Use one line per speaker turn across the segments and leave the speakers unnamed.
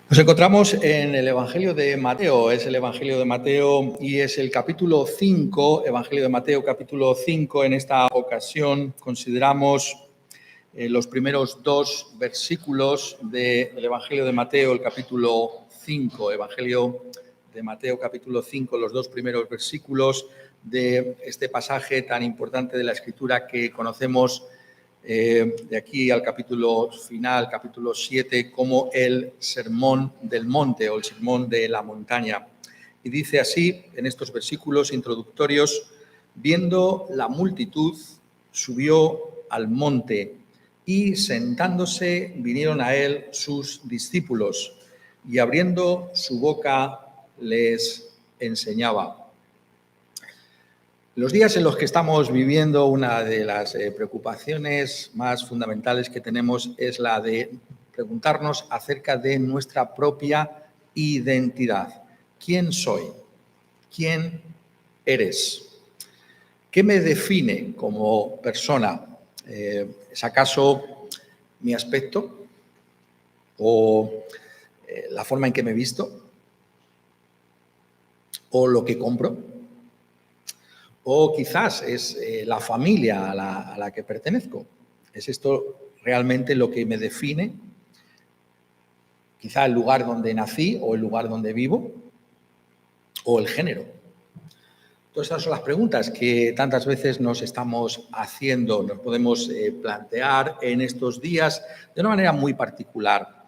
Nos encontramos en el Evangelio de Mateo, es el Evangelio de Mateo y es el capítulo 5, Evangelio de Mateo capítulo 5. En esta ocasión consideramos los primeros dos versículos del Evangelio de Mateo, el capítulo 5, Evangelio de Mateo capítulo 5, los dos primeros versículos de este pasaje tan importante de la Escritura que conocemos de aquí al capítulo final, capítulo 7, como el Sermón del Monte o el Sermón de la Montaña. Y dice así, en estos versículos introductorios: viendo la multitud, subió al monte, y sentándose vinieron a él sus discípulos, y abriendo su boca les enseñaba. Los días en los que estamos viviendo, una de las preocupaciones más fundamentales que tenemos es la de preguntarnos acerca de nuestra propia identidad. ¿Quién soy? ¿Quién eres? ¿Qué me define como persona? ¿Es acaso mi aspecto? ¿O la forma en que me visto? ¿O lo que compro? O quizás es la familia a la que pertenezco. ¿Es esto realmente lo que me define? Quizá el lugar donde nací o el lugar donde vivo o el género. Todas estas son las preguntas que tantas veces nos estamos haciendo, nos podemos plantear en estos días de una manera muy particular.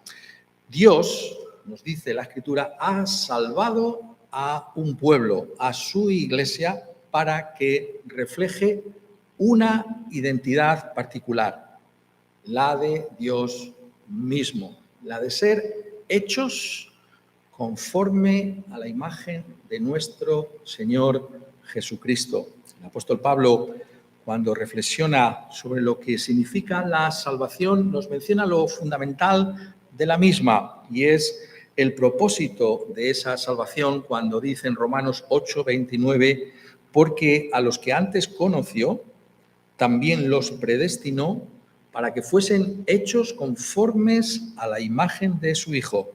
Dios, nos dice la Escritura, ha salvado a un pueblo, a su iglesia, para que refleje una identidad particular, la de Dios mismo, la de ser hechos conforme a la imagen de nuestro Señor Jesucristo. El apóstol Pablo, cuando reflexiona sobre lo que significa la salvación, nos menciona lo fundamental de la misma, y es el propósito de esa salvación cuando dice en Romanos 8:29: porque a los que antes conoció, también los predestinó para que fuesen hechos conformes a la imagen de su Hijo,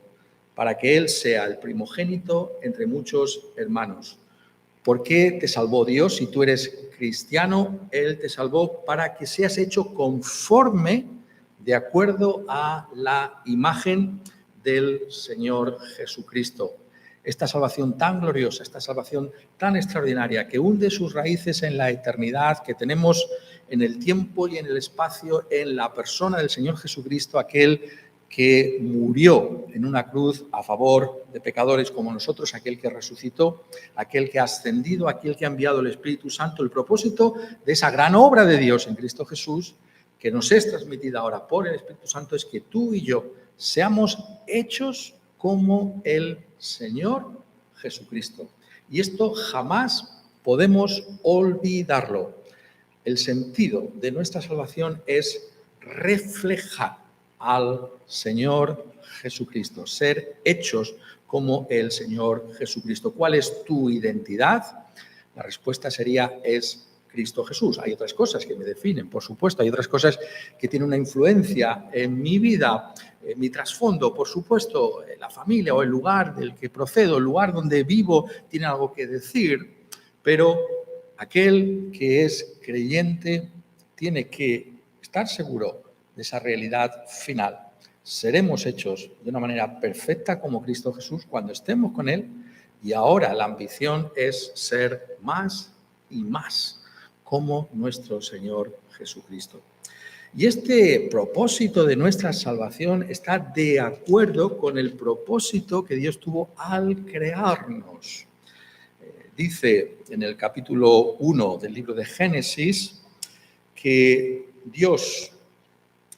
para que Él sea el primogénito entre muchos hermanos. ¿Por qué te salvó Dios? Si tú eres cristiano, Él te salvó para que seas hecho conforme, de acuerdo a la imagen del Señor Jesucristo. Esta salvación tan gloriosa, esta salvación tan extraordinaria, que hunde sus raíces en la eternidad, que tenemos en el tiempo y en el espacio, en la persona del Señor Jesucristo, aquel que murió en una cruz a favor de pecadores como nosotros, aquel que resucitó, aquel que ha ascendido, aquel que ha enviado el Espíritu Santo. El propósito de esa gran obra de Dios en Cristo Jesús, que nos es transmitida ahora por el Espíritu Santo, es que tú y yo seamos hechos como el Señor Jesucristo. Y esto jamás podemos olvidarlo. El sentido de nuestra salvación es reflejar al Señor Jesucristo, ser hechos como el Señor Jesucristo. ¿Cuál es tu identidad? La respuesta sería: es Cristo Jesús. Hay otras cosas que me definen, por supuesto, hay otras cosas que tienen una influencia en mi vida, en mi trasfondo, por supuesto, la familia o el lugar del que procedo, el lugar donde vivo, tiene algo que decir, pero aquel que es creyente tiene que estar seguro de esa realidad final. Seremos hechos de una manera perfecta como Cristo Jesús cuando estemos con Él, y ahora la ambición es ser más y más como nuestro Señor Jesucristo. Y este propósito de nuestra salvación está de acuerdo con el propósito que Dios tuvo al crearnos. Dice en el capítulo 1 del libro de Génesis que Dios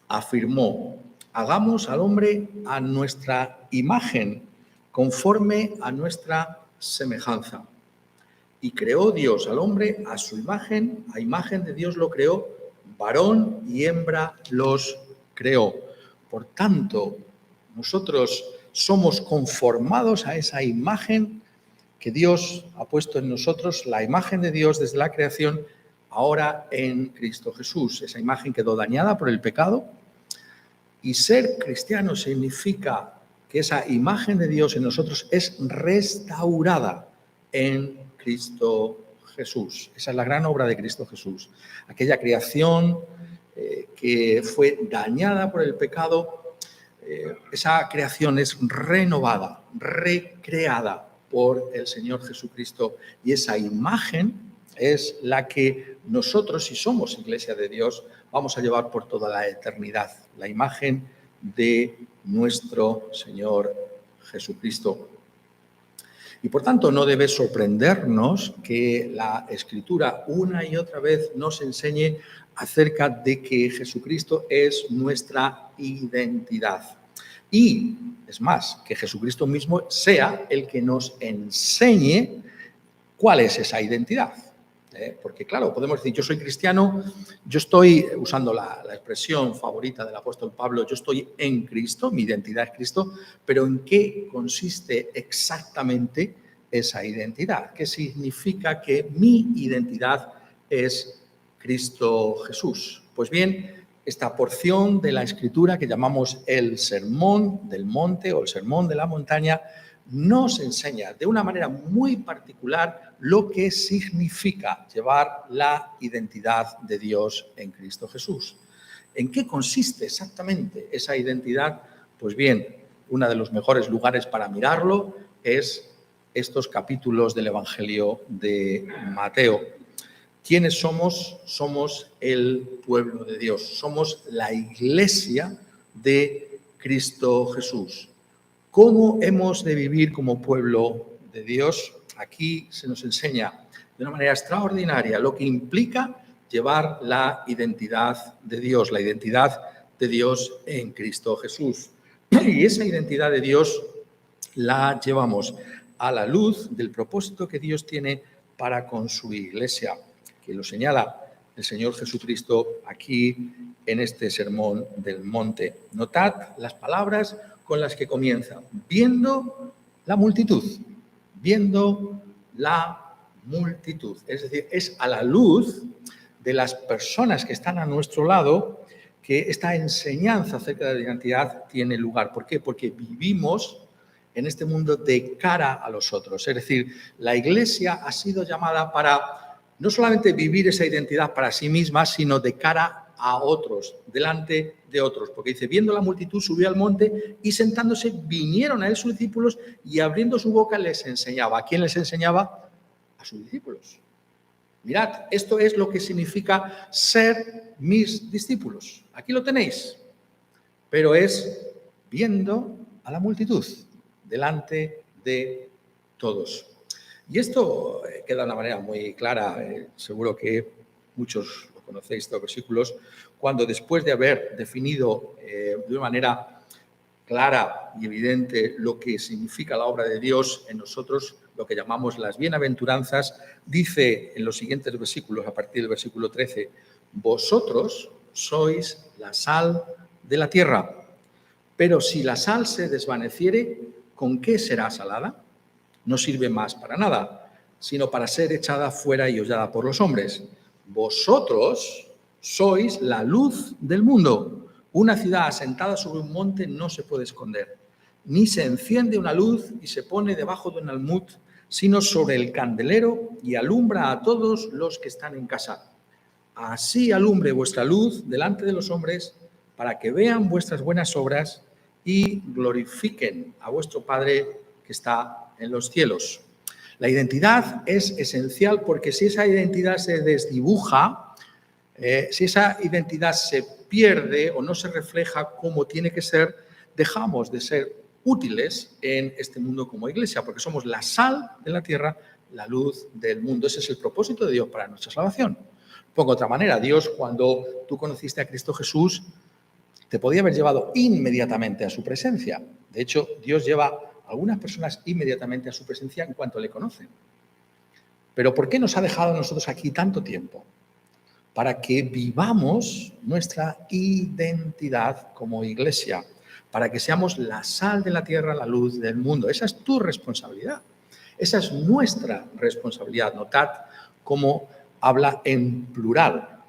afirmó: hagamos al hombre a nuestra imagen, conforme a nuestra semejanza. Y creó Dios al hombre a su imagen, a imagen de Dios lo creó, varón y hembra los creó. Por tanto, nosotros somos conformados a esa imagen que Dios ha puesto en nosotros, la imagen de Dios desde la creación, ahora en Cristo Jesús. Esa imagen quedó dañada por el pecado, y ser cristiano significa que esa imagen de Dios en nosotros es restaurada en Cristo Jesús. Esa es la gran obra de Cristo Jesús. Aquella creación que fue dañada por el pecado, esa creación es renovada, recreada por el Señor Jesucristo, y esa imagen es la que nosotros, si somos Iglesia de Dios, vamos a llevar por toda la eternidad, la imagen de nuestro Señor Jesucristo. Y por tanto no debe sorprendernos que la Escritura una y otra vez nos enseñe acerca de que Jesucristo es nuestra identidad. Y es más, que Jesucristo mismo sea el que nos enseñe cuál es esa identidad. Porque claro, podemos decir, yo soy cristiano, yo estoy, usando la expresión favorita del apóstol Pablo, yo estoy en Cristo, mi identidad es Cristo, pero ¿en qué consiste exactamente esa identidad? ¿Qué significa que mi identidad es Cristo Jesús? Pues bien, esta porción de la Escritura que llamamos el Sermón del Monte o el Sermón de la Montaña nos enseña de una manera muy particular lo que significa llevar la identidad de Dios en Cristo Jesús. ¿En qué consiste exactamente esa identidad? Pues bien, uno de los mejores lugares para mirarlo es estos capítulos del Evangelio de Mateo. ¿Quiénes somos? Somos el pueblo de Dios, somos la Iglesia de Cristo Jesús. ¿Cómo hemos de vivir como pueblo de Dios? Aquí se nos enseña de una manera extraordinaria lo que implica llevar la identidad de Dios en Cristo Jesús. Y esa identidad de Dios la llevamos a la luz del propósito que Dios tiene para con su Iglesia, que lo señala el Señor Jesucristo aquí en este Sermón del Monte. Notad las palabras con las que comienza, viendo la multitud, es decir, es a la luz de las personas que están a nuestro lado que esta enseñanza acerca de la identidad tiene lugar. ¿Por qué? Porque vivimos en este mundo de cara a los otros, es decir, la Iglesia ha sido llamada para no solamente vivir esa identidad para sí misma, sino de cara a otros, delante de otros, porque dice, viendo la multitud subió al monte y sentándose vinieron a él sus discípulos y abriendo su boca les enseñaba. ¿A quién les enseñaba? A sus discípulos. Mirad, esto es lo que significa ser mis discípulos. Aquí lo tenéis, pero es viendo a la multitud, delante de todos. Y esto queda de una manera muy clara, seguro que muchos lo conocéis, estos versículos, cuando después de haber definido de una manera clara y evidente lo que significa la obra de Dios en nosotros, lo que llamamos las bienaventuranzas, dice en los siguientes versículos, a partir del versículo 13, vosotros sois la sal de la tierra, pero si la sal se desvaneciere, ¿con qué será salada? No sirve más para nada, sino para ser echada fuera y hollada por los hombres. Vosotros sois la luz del mundo. Una ciudad asentada sobre un monte no se puede esconder, ni se enciende una luz y se pone debajo de un almud, sino sobre el candelero y alumbra a todos los que están en casa. Así alumbre vuestra luz delante de los hombres, para que vean vuestras buenas obras y glorifiquen a vuestro Padre que está en los cielos. La identidad es esencial porque si esa identidad se desdibuja, si esa identidad se pierde o no se refleja como tiene que ser, dejamos de ser útiles en este mundo como Iglesia, porque somos la sal de la tierra, la luz del mundo. Ese es el propósito de Dios para nuestra salvación. Pongo otra manera, Dios, cuando tú conociste a Cristo Jesús, te podía haber llevado inmediatamente a su presencia. De hecho, Dios lleva a algunas personas inmediatamente a su presencia en cuanto le conocen. Pero ¿por qué nos ha dejado a nosotros aquí tanto tiempo? Para que vivamos nuestra identidad como Iglesia, para que seamos la sal de la tierra, la luz del mundo. Esa es tu responsabilidad. Esa es nuestra responsabilidad. Notad cómo habla en plural.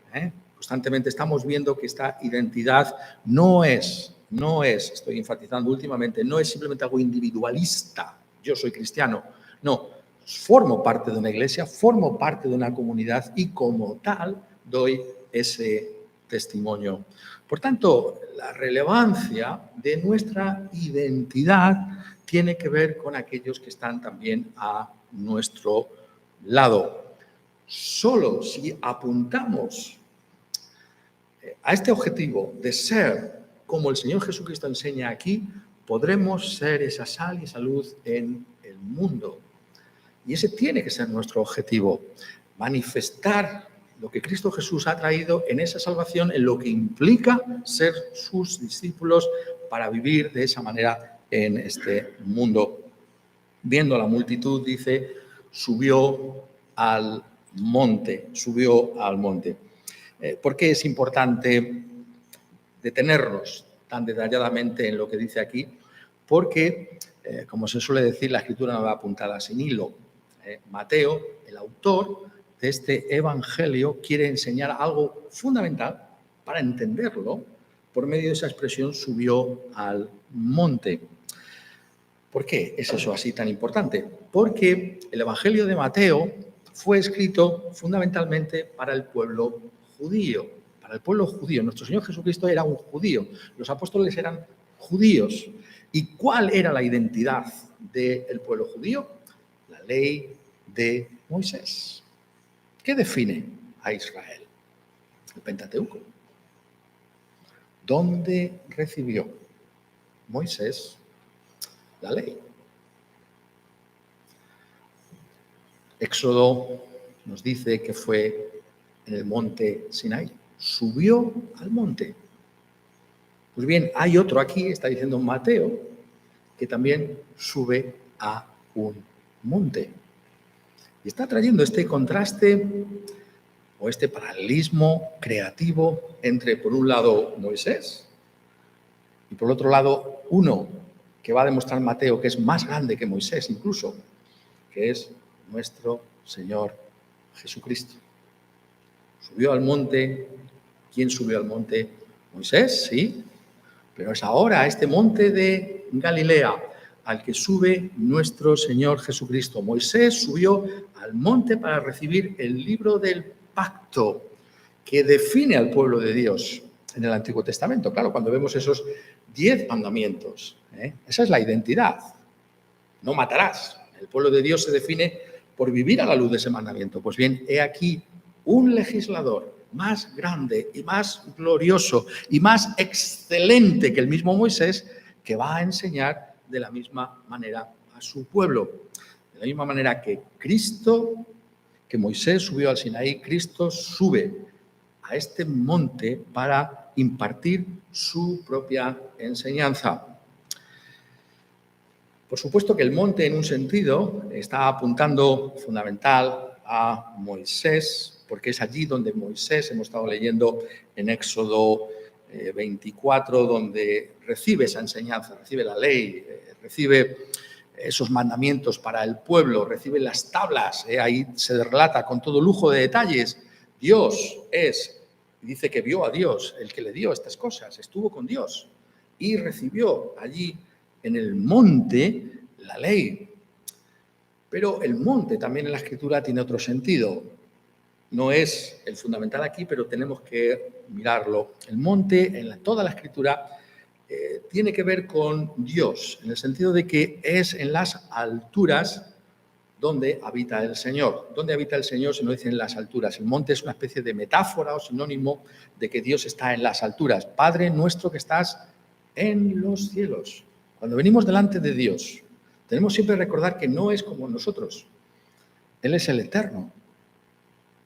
Constantemente estamos viendo que esta identidad no es no es, estoy enfatizando últimamente, no es simplemente algo individualista, yo soy cristiano, no, formo parte de una iglesia, formo parte de una comunidad y como tal doy ese testimonio. Por tanto, la relevancia de nuestra identidad tiene que ver con aquellos que están también a nuestro lado. Solo si apuntamos a este objetivo de ser como el Señor Jesucristo enseña aquí, podremos ser esa sal y esa luz en el mundo. Y ese tiene que ser nuestro objetivo, manifestar lo que Cristo Jesús ha traído en esa salvación, en lo que implica ser sus discípulos para vivir de esa manera en este mundo. Viendo la multitud, dice, subió al monte. ¿Por qué es importante detenernos tan detalladamente en lo que dice aquí? Porque, como se suele decir, la escritura no va apuntada sin hilo. Mateo, el autor de este evangelio, quiere enseñar algo fundamental para entenderlo por medio de esa expresión subió al monte. ¿Por qué es eso así tan importante? Porque el evangelio de Mateo fue escrito fundamentalmente para el pueblo judío. Para el pueblo judío. Nuestro Señor Jesucristo era un judío. Los apóstoles eran judíos. ¿Y cuál era la identidad del pueblo judío? La ley de Moisés. ¿Qué define a Israel? El Pentateuco. ¿Dónde recibió Moisés la ley? Éxodo nos dice que fue en el monte Sinaí. Subió al monte. Pues bien, hay otro aquí, está diciendo Mateo, que también sube a un monte. Y está trayendo este contraste o este paralelismo creativo entre, por un lado, Moisés y, por otro lado, uno que va a demostrar Mateo que es más grande que Moisés incluso, que es nuestro Señor Jesucristo. Subió al monte. ¿Quién subió al monte? Moisés, sí, pero es ahora a este monte de Galilea al que sube nuestro Señor Jesucristo. Moisés subió al monte para recibir el libro del pacto que define al pueblo de Dios en el Antiguo Testamento. Claro, cuando vemos esos 10 mandamientos, esa es la identidad. No matarás. El pueblo de Dios se define por vivir a la luz de ese mandamiento. Pues bien, he aquí un legislador más grande y más glorioso y más excelente que el mismo Moisés, que va a enseñar de la misma manera a su pueblo. De la misma manera que Moisés subió al Sinaí, Cristo sube a este monte para impartir su propia enseñanza. Por supuesto que el monte, en un sentido, está apuntando fundamental a Moisés, porque es allí donde Moisés, hemos estado leyendo en Éxodo 24, donde recibe esa enseñanza, recibe la ley, recibe esos mandamientos para el pueblo, recibe las tablas, ahí se relata con todo lujo de detalles. Dios dice que vio a Dios, el que le dio estas cosas, estuvo con Dios y recibió allí en el monte la ley. Pero el monte también en la Escritura tiene otro sentido. No es el fundamental aquí, pero tenemos que mirarlo. El monte en toda la Escritura tiene que ver con Dios, en el sentido de que es en las alturas donde habita el Señor. ¿Dónde habita el Señor? Se nos dice en las alturas. El monte es una especie de metáfora o sinónimo de que Dios está en las alturas. Padre nuestro que estás en los cielos. Cuando venimos delante de Dios, tenemos siempre que recordar que no es como nosotros. Él es el eterno.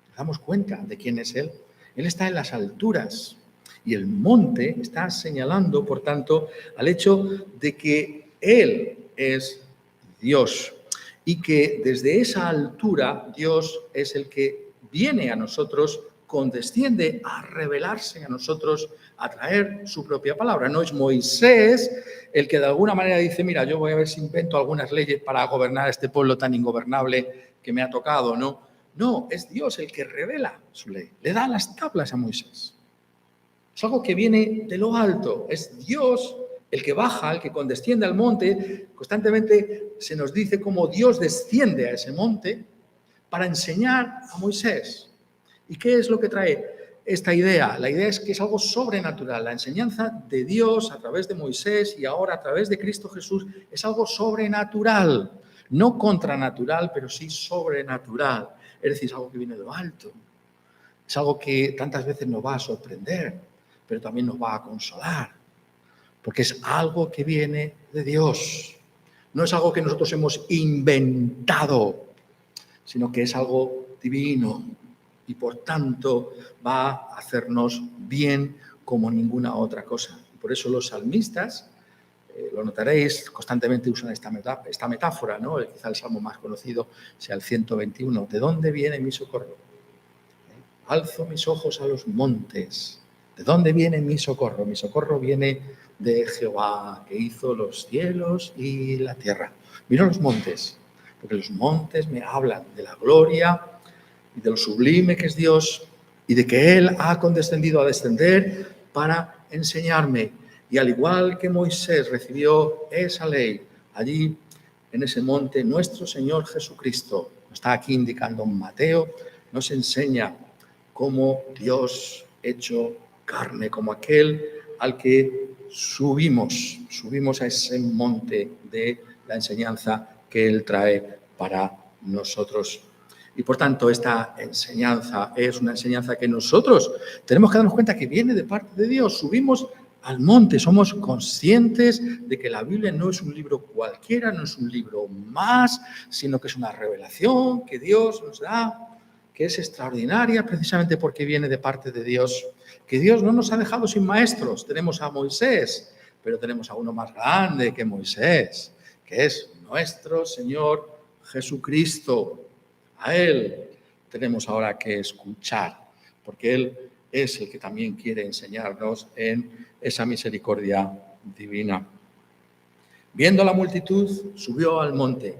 Nos damos cuenta de quién es Él. Él está en las alturas. Y el monte está señalando, por tanto, al hecho de que Él es Dios. Y que desde esa altura Dios es el que viene a nosotros, condesciende a revelarse a nosotros, a traer su propia palabra. No es Moisés el que de alguna manera dice, mira, yo voy a ver si invento algunas leyes para gobernar a este pueblo tan ingobernable que me ha tocado, ¿no? No, es Dios el que revela su ley. Le da las tablas a Moisés. Es algo que viene de lo alto. Es Dios el que baja, el que condesciende al monte. Constantemente se nos dice cómo Dios desciende a ese monte para enseñar a Moisés. ¿Y qué es lo que trae esta idea? La idea es que es algo sobrenatural. La enseñanza de Dios a través de Moisés y ahora a través de Cristo Jesús es algo sobrenatural. No contranatural, pero sí sobrenatural. Es decir, es algo que viene de lo alto. Es algo que tantas veces nos va a sorprender, pero también nos va a consolar. Porque es algo que viene de Dios. No es algo que nosotros hemos inventado, sino que es algo divino y por tanto va a hacernos bien como ninguna otra cosa. Por eso los salmistas, lo notaréis, constantemente usan esta metáfora, ¿no? Quizá el salmo más conocido sea el 121. ¿De dónde viene mi socorro? Alzo mis ojos a los montes. ¿De dónde viene mi socorro? Mi socorro viene de Jehová, que hizo los cielos y la tierra. Miro los montes, porque los montes me hablan de la gloria y de lo sublime que es Dios y de que Él ha condescendido a descender para enseñarme. Y al igual que Moisés recibió esa ley, allí en ese monte, nuestro Señor Jesucristo, está aquí indicando Mateo, nos enseña cómo Dios hecho carne, como aquel al que subimos a ese monte de la enseñanza que Él trae para nosotros. Y por tanto, esta enseñanza es una enseñanza que nosotros tenemos que darnos cuenta que viene de parte de Dios. Subimos al monte, somos conscientes de que la Biblia no es un libro cualquiera, no es un libro más, sino que es una revelación que Dios nos da, que es extraordinaria precisamente porque viene de parte de Dios. Que Dios no nos ha dejado sin maestros. Tenemos a Moisés, pero tenemos a uno más grande que Moisés, que es nuestro Señor Jesucristo. A Él tenemos ahora que escuchar, porque Él es el que también quiere enseñarnos en esa misericordia divina. Viendo la multitud, subió al monte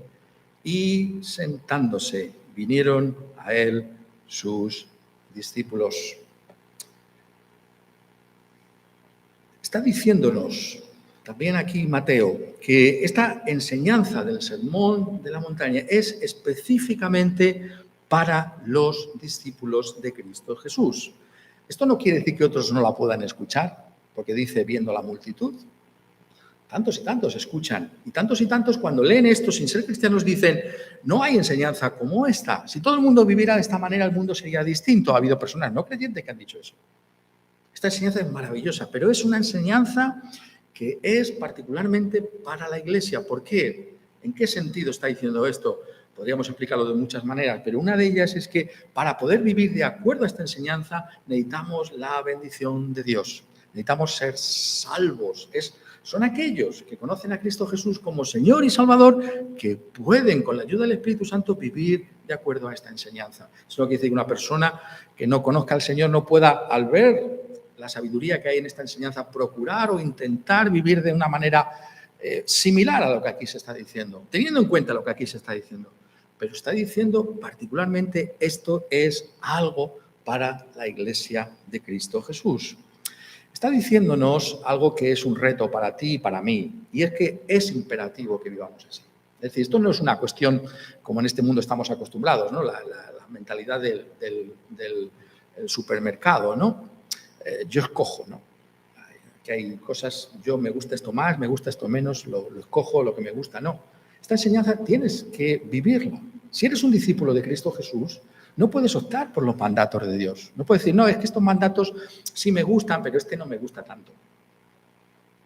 y sentándose, vinieron a Él sus discípulos. Está diciéndonos también aquí Mateo que esta enseñanza del sermón de la montaña es específicamente para los discípulos de Cristo Jesús. Esto no quiere decir que otros no la puedan escuchar, porque dice viendo la multitud. Tantos y tantos escuchan, y tantos cuando leen esto sin ser cristianos dicen, no hay enseñanza como esta. Si todo el mundo viviera de esta manera, el mundo sería distinto. Ha habido personas no creyentes que han dicho eso. Esta enseñanza es maravillosa, pero es una enseñanza que es particularmente para la Iglesia. ¿Por qué? ¿En qué sentido está diciendo esto? Podríamos explicarlo de muchas maneras, pero una de ellas es que para poder vivir de acuerdo a esta enseñanza necesitamos la bendición de Dios. Necesitamos ser salvos. Son aquellos que conocen a Cristo Jesús como Señor y Salvador que pueden, con la ayuda del Espíritu Santo, vivir de acuerdo a esta enseñanza. Eso no quiere decir que una persona que no conozca al Señor no pueda, al ver la sabiduría que hay en esta enseñanza, procurar o intentar vivir de una manera similar a lo que aquí se está diciendo, teniendo en cuenta lo que aquí se está diciendo. Pero está diciendo particularmente esto es algo para la Iglesia de Cristo Jesús. Está diciéndonos algo que es un reto para ti y para mí, y es que es imperativo que vivamos así. Es decir, esto no es una cuestión como en este mundo estamos acostumbrados, ¿no? La mentalidad del supermercado, ¿no? Yo escojo, ¿no? Que hay cosas, yo me gusta esto más, me gusta esto menos, lo escojo, lo que me gusta, no. Esta enseñanza tienes que vivirla. Si eres un discípulo de Cristo Jesús, no puedes optar por los mandatos de Dios. No puedes decir, no, es que estos mandatos sí me gustan, pero este no me gusta tanto.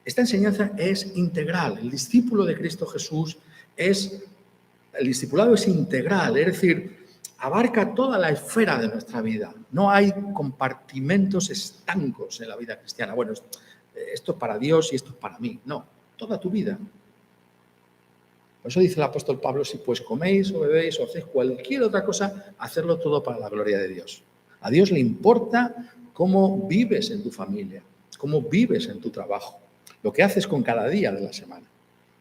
Esta enseñanza es integral. El discípulo de Cristo Jesús el discipulado es integral, es decir, abarca toda la esfera de nuestra vida. No hay compartimentos estancos en la vida cristiana. Bueno, esto es para Dios y esto es para mí. No, toda tu vida. Por eso dice el apóstol Pablo, si pues coméis o bebéis o hacéis cualquier otra cosa, hacerlo todo para la gloria de Dios. A Dios le importa cómo vives en tu familia, cómo vives en tu trabajo, lo que haces con cada día de la semana.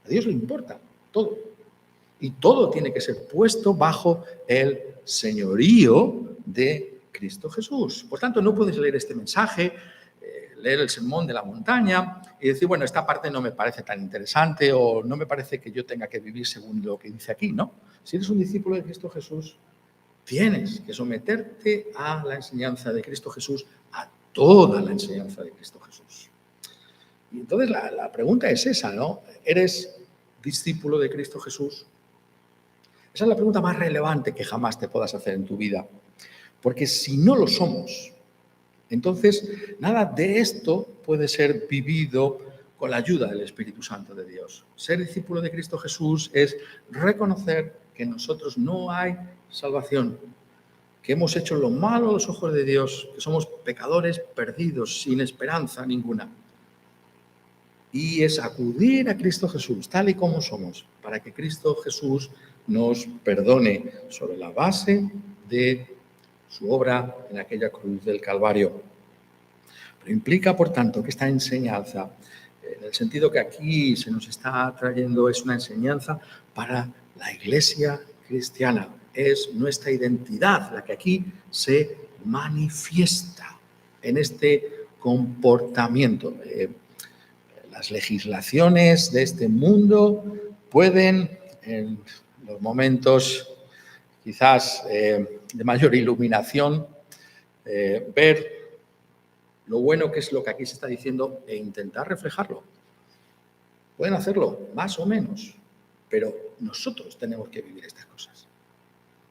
A Dios le importa todo. Y todo tiene que ser puesto bajo el señorío de Cristo Jesús. Por tanto, no puedes leer este mensaje, leer el sermón de la montaña y decir, bueno, esta parte no me parece tan interesante o no me parece que yo tenga que vivir según lo que dice aquí, ¿no? Si eres un discípulo de Cristo Jesús, tienes que someterte a la enseñanza de Cristo Jesús, a toda la enseñanza de Cristo Jesús. Y entonces la pregunta es esa, ¿no? ¿Eres discípulo de Cristo Jesús? Esa es la pregunta más relevante que jamás te puedas hacer en tu vida. Porque si no lo somos, entonces nada de esto puede ser vivido con la ayuda del Espíritu Santo de Dios. Ser discípulo de Cristo Jesús es reconocer que en nosotros no hay salvación, que hemos hecho lo malo a los ojos de Dios, que somos pecadores perdidos, sin esperanza ninguna. Y es acudir a Cristo Jesús, tal y como somos, para que Cristo Jesús nos perdone sobre la base de su obra en aquella cruz del Calvario. Pero implica, por tanto, que esta enseñanza, en el sentido que aquí se nos está trayendo, es una enseñanza para la Iglesia cristiana. Es nuestra identidad la que aquí se manifiesta en este comportamiento. Las legislaciones de este mundo pueden, en los momentos quizás de mayor iluminación, ver lo bueno que es lo que aquí se está diciendo e intentar reflejarlo. Pueden hacerlo, más o menos, pero nosotros tenemos que vivir estas cosas.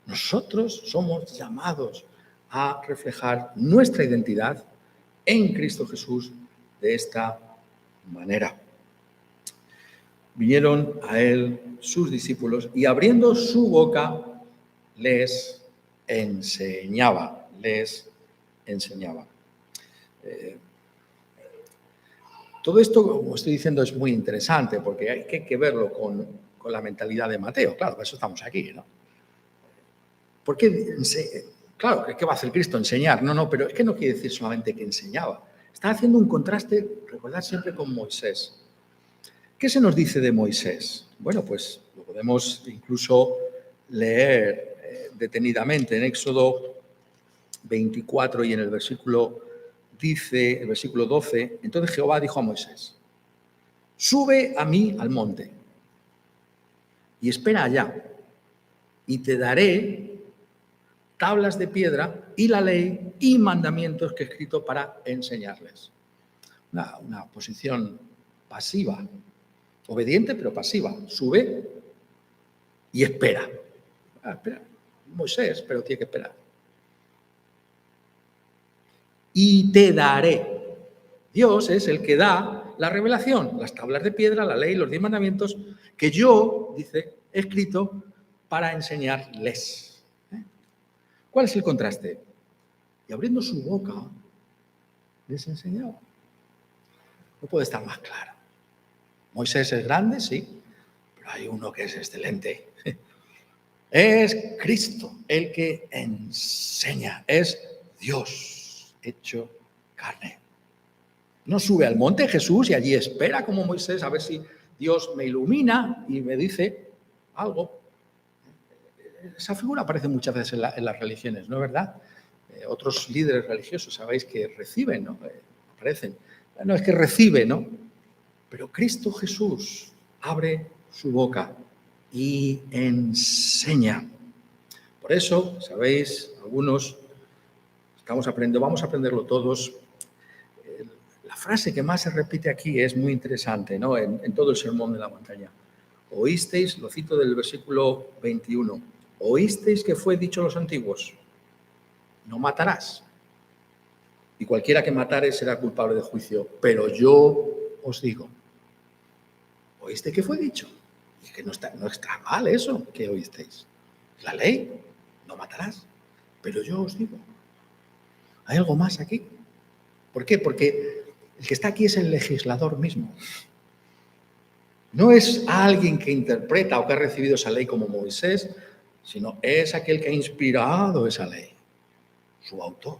Nosotros somos llamados a reflejar nuestra identidad en Cristo Jesús de esta manera. Vinieron a él sus discípulos y abriendo su boca les enseñaba. Todo esto, como estoy diciendo, es muy interesante porque hay que verlo con la mentalidad de Mateo. Claro, por eso estamos aquí, ¿no? Porque, claro, ¿qué va a hacer Cristo? Enseñar. No, pero es que no quiere decir solamente que enseñaba. Está haciendo un contraste, recordad siempre, con Moisés. ¿Qué se nos dice de Moisés? Bueno, pues lo podemos incluso leer detenidamente en Éxodo 24 y en el versículo 12. Entonces Jehová dijo a Moisés, sube a mí al monte y espera allá y te daré tablas de piedra y la ley y mandamientos que he escrito para enseñarles. Una posición pasiva, obediente pero pasiva. Sube y espera. Espera. Moisés, pero tiene que esperar. Y te daré. Dios es el que da la revelación, las tablas de piedra, la ley, los 10 mandamientos que yo, dice, he escrito para enseñarles. ¿Cuál es el contraste? Y abriendo su boca, les enseñaba. No puede estar más claro. Moisés es grande, sí, pero hay uno que es excelente. Es Cristo el que enseña, es Dios hecho carne. No sube al monte Jesús y allí espera como Moisés a ver si Dios me ilumina y me dice algo. Esa figura aparece muchas veces en las religiones, ¿no es verdad? Otros líderes religiosos, sabéis que reciben, ¿no? Aparecen. No es que recibe, ¿no? Pero Cristo Jesús abre su boca y enseña. Por eso, sabéis, algunos vamos a aprenderlo todos. La frase que más se repite aquí es muy interesante, ¿no? En todo el sermón de la montaña. Oísteis, lo cito del versículo 21, oísteis que fue dicho a los antiguos, no matarás. Y cualquiera que matare será culpable de juicio. Pero yo os digo, ¿oíste que fue dicho? Y que no está mal eso que oísteis. La ley, no matarás. Pero yo os digo, ¿hay algo más aquí? ¿Por qué? Porque el que está aquí es el legislador mismo. No es alguien que interpreta o que ha recibido esa ley como Moisés, sino es aquel que ha inspirado esa ley, su autor.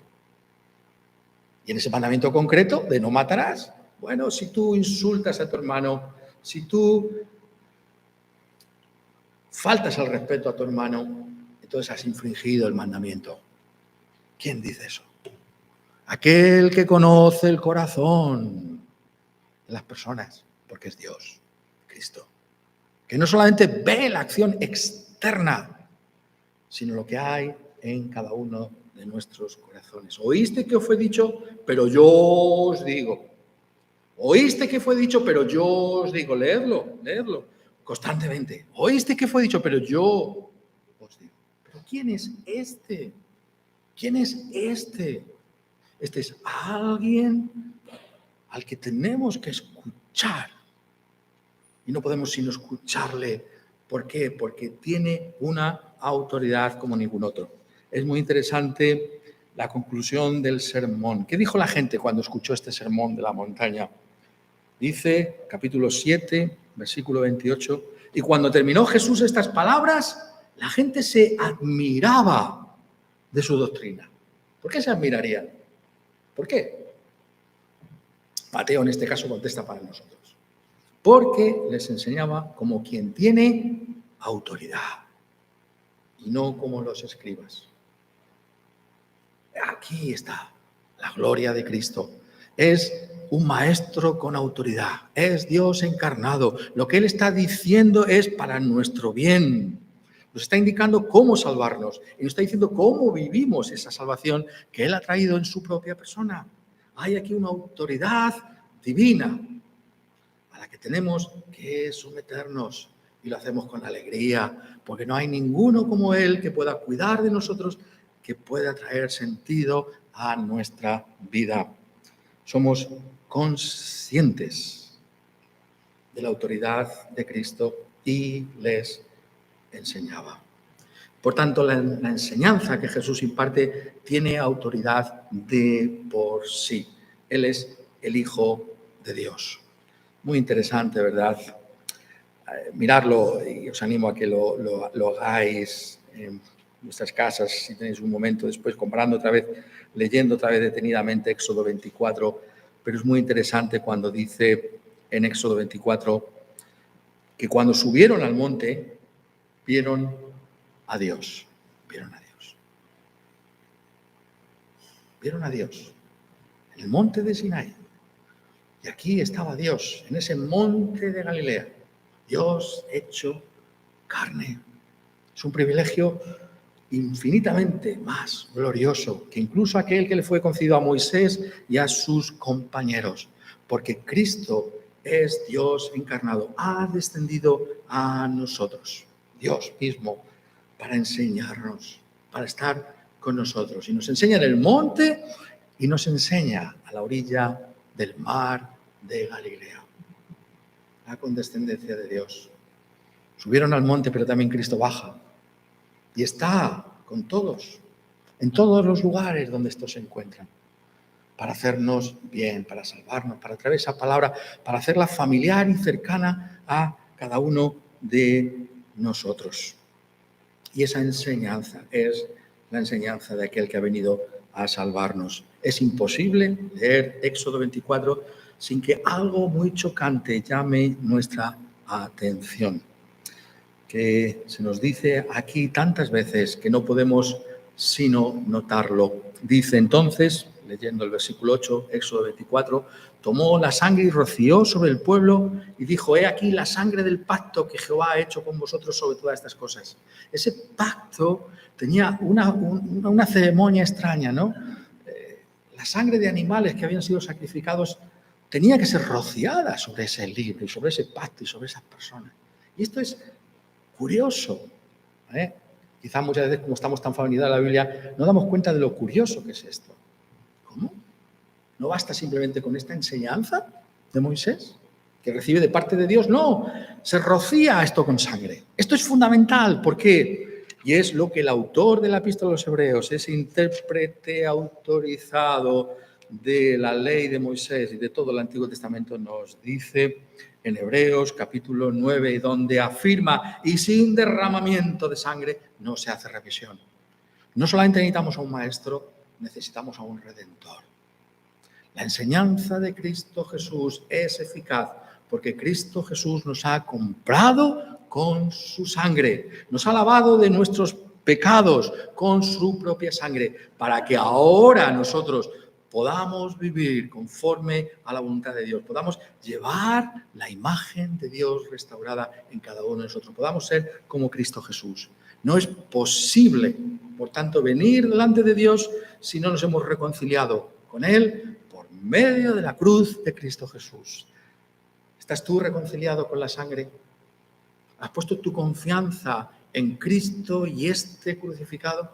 Y en ese mandamiento concreto de no matarás, bueno, si tú insultas a tu hermano, si tú faltas al respeto a tu hermano, entonces has infringido el mandamiento. ¿Quién dice eso? aquel que conoce el corazón de las personas, porque es Dios, Cristo, que no solamente ve la acción externa, sino lo que hay en cada uno de nuestros corazones. Oíste que os fue dicho, pero yo os digo. Oíste que fue dicho, pero yo os digo. Leedlo constantemente. Oíste que fue dicho, pero yo os digo. ¿Pero quién es este? ¿Quién es este? Este es alguien al que tenemos que escuchar. Y no podemos sino escucharle. ¿Por qué? Porque tiene una autoridad como ningún otro. Es muy interesante la conclusión del sermón. ¿Qué dijo la gente cuando escuchó este sermón de la montaña? Dice, capítulo 7, versículo 28, y cuando terminó Jesús estas palabras, la gente se admiraba de su doctrina. ¿Por qué se admirarían? ¿Por qué? Mateo en este caso contesta para nosotros. Porque les enseñaba como quien tiene autoridad y no como los escribas. Aquí está la gloria de Cristo. Es un maestro con autoridad, es Dios encarnado. Lo que Él está diciendo es para nuestro bien. Nos está indicando cómo salvarnos y nos está diciendo cómo vivimos esa salvación que Él ha traído en su propia persona. Hay aquí una autoridad divina a la que tenemos que someternos y lo hacemos con alegría, porque no hay ninguno como Él que pueda cuidar de nosotros, que pueda traer sentido a nuestra vida. Somos conscientes de la autoridad de Cristo y les enseñaba. Por tanto, la enseñanza que Jesús imparte tiene autoridad de por sí. Él es el Hijo de Dios. Muy interesante, ¿verdad? Mirarlo, y os animo a que lo hagáis en vuestras casas, si tenéis un momento después, comparando otra vez, leyendo otra vez detenidamente Éxodo 24, pero es muy interesante cuando dice en Éxodo 24 que cuando subieron al monte, vieron a Dios. Vieron a Dios. Vieron a Dios en el monte de Sinaí. Y aquí estaba Dios, en ese monte de Galilea. Dios hecho carne. Es un privilegio infinitamente más glorioso que incluso aquel que le fue concedido a Moisés y a sus compañeros. Porque Cristo es Dios encarnado, ha descendido a nosotros. Dios mismo, para enseñarnos, para estar con nosotros. Y nos enseña en el monte y nos enseña a la orilla del mar de Galilea. La condescendencia de Dios. Subieron al monte, pero también Cristo baja. Y está con todos, en todos los lugares donde estos se encuentran, para hacernos bien, para salvarnos, para traer esa palabra, para hacerla familiar y cercana a cada uno de nosotros. Y esa enseñanza es la enseñanza de aquel que ha venido a salvarnos. Es imposible leer Éxodo 24 sin que algo muy chocante llame nuestra atención, que se nos dice aquí tantas veces que no podemos sino notarlo. Dice entonces, leyendo el versículo 8, Éxodo 24, tomó la sangre y roció sobre el pueblo y dijo, he aquí la sangre del pacto que Jehová ha hecho con vosotros sobre todas estas cosas. Ese pacto tenía una ceremonia extraña, ¿no? La sangre de animales que habían sido sacrificados tenía que ser rociada sobre ese libro y sobre ese pacto y sobre esas personas. Y esto es curioso. Quizá muchas veces, como estamos tan familiarizados a la Biblia, no damos cuenta de lo curioso que es esto. ¿Cómo? ¿No basta simplemente con esta enseñanza de Moisés que recibe de parte de Dios? No, se rocía esto con sangre. Esto es fundamental. ¿Por qué? Y es lo que el autor de la Epístola a los Hebreos, ese intérprete autorizado de la ley de Moisés y de todo el Antiguo Testamento, nos dice en Hebreos capítulo 9, donde afirma, y sin derramamiento de sangre no se hace remisión. No solamente necesitamos a un maestro, necesitamos a un redentor. La enseñanza de Cristo Jesús es eficaz porque Cristo Jesús nos ha comprado con su sangre, nos ha lavado de nuestros pecados con su propia sangre, para que ahora nosotros podamos vivir conforme a la voluntad de Dios, podamos llevar la imagen de Dios restaurada en cada uno de nosotros, podamos ser como Cristo Jesús. No es posible, por tanto, venir delante de Dios si no nos hemos reconciliado con Él por medio de la cruz de Cristo Jesús. ¿Estás tú reconciliado con la sangre? ¿Has puesto tu confianza en Cristo y este crucificado?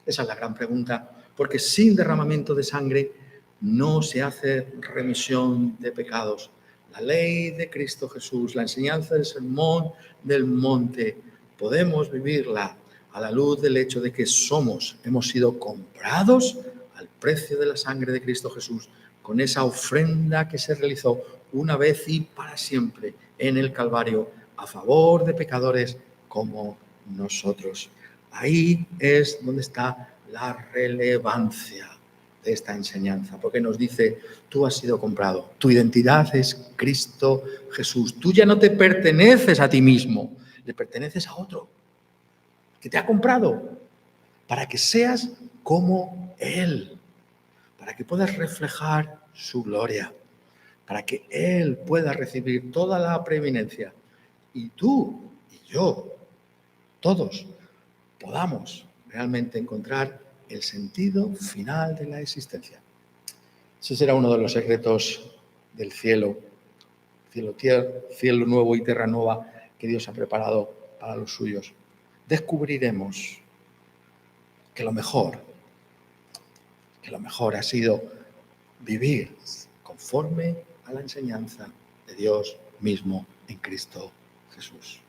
Esa es la gran pregunta, porque sin derramamiento de sangre no se hace remisión de pecados. La ley de Cristo Jesús, la enseñanza del sermón del monte, podemos vivirla a la luz del hecho de que hemos sido comprados al precio de la sangre de Cristo Jesús, con esa ofrenda que se realizó una vez y para siempre en el Calvario a favor de pecadores como nosotros. Ahí es donde está la relevancia de esta enseñanza, porque nos dice, tú has sido comprado, tu identidad es Cristo Jesús, tú ya no te perteneces a ti mismo, le perteneces a otro, que te ha comprado, para que seas como Él, para que puedas reflejar su gloria, para que Él pueda recibir toda la preeminencia, y tú y yo, todos, podamos realmente encontrar el sentido final de la existencia. Ese será uno de los secretos del cielo nuevo y tierra nueva que Dios ha preparado para los suyos. Descubriremos que lo mejor ha sido vivir conforme a la enseñanza de Dios mismo en Cristo Jesús.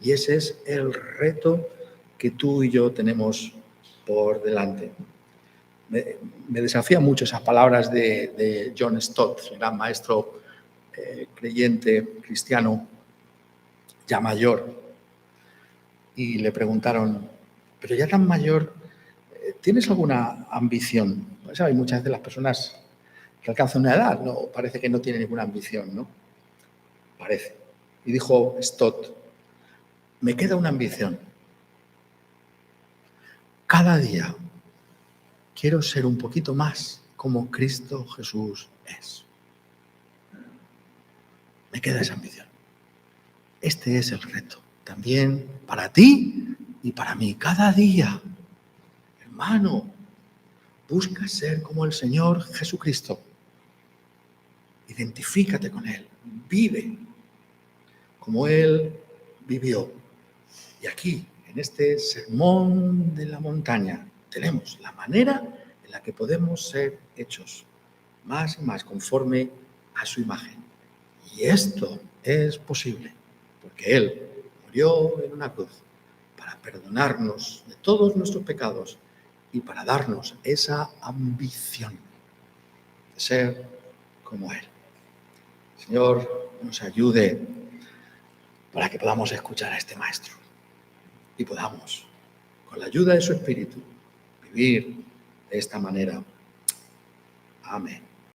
Y ese es el reto que tú y yo tenemos por delante. Me desafían mucho esas palabras de John Stott, el gran maestro creyente cristiano, ya mayor. Y le preguntaron, pero ya tan mayor, ¿tienes alguna ambición? Pues hay muchas de las personas que alcanzan una edad, no, parece que no tienen ninguna ambición, ¿no? Parece. Y dijo Stott, me queda una ambición. Cada día quiero ser un poquito más como Cristo Jesús es. Me queda esa ambición. Este es el reto, también para ti y para mí. Cada día, hermano, busca ser como el Señor Jesucristo. Identifícate con Él, vive como Él vivió. Y aquí, en este sermón de la montaña, tenemos la manera en la que podemos ser hechos más y más conforme a su imagen. Y esto es posible, porque Él murió en una cruz para perdonarnos de todos nuestros pecados y para darnos esa ambición de ser como Él. Señor, nos ayude para que podamos escuchar a este Maestro y podamos, con la ayuda de su Espíritu, vivir de esta manera. Amén.